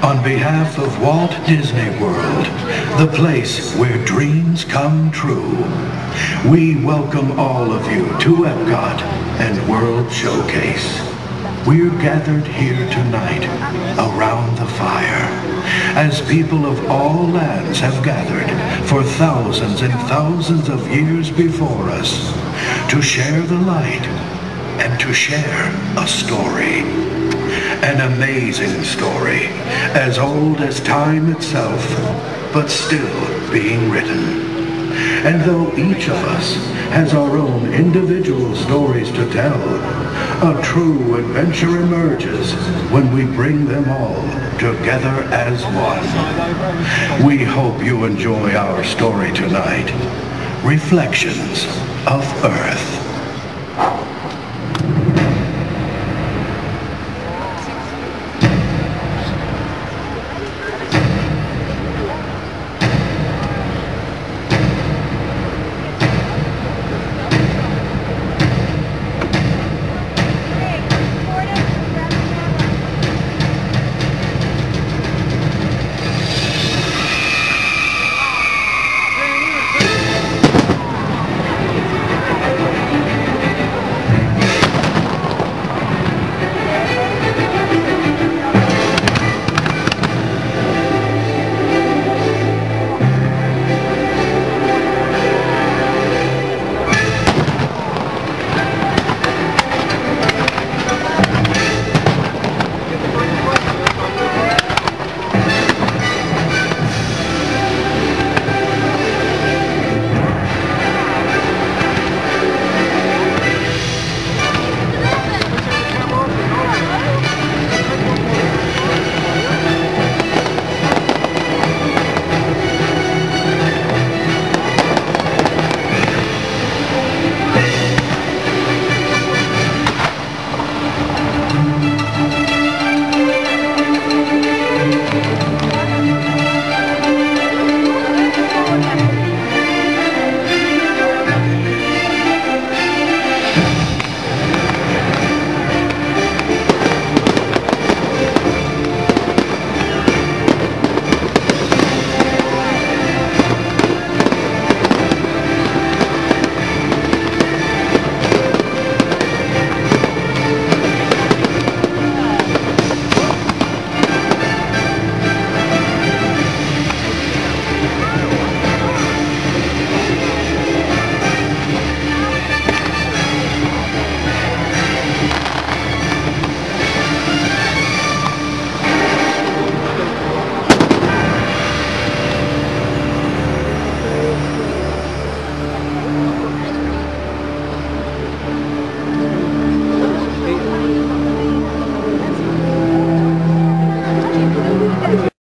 On behalf of Walt Disney World, the place where dreams come true, we welcome all of you to Epcot and World Showcase. We're gathered here tonight around the fire as people of all lands have gathered for thousands and thousands of years before us to share the light and to share a story. An amazing story, as old as time itself, but still being written. And though each of us has our own individual stories to tell, a true adventure emerges when we bring them all together as one. We hope you enjoy our story tonight, Reflections of Earth.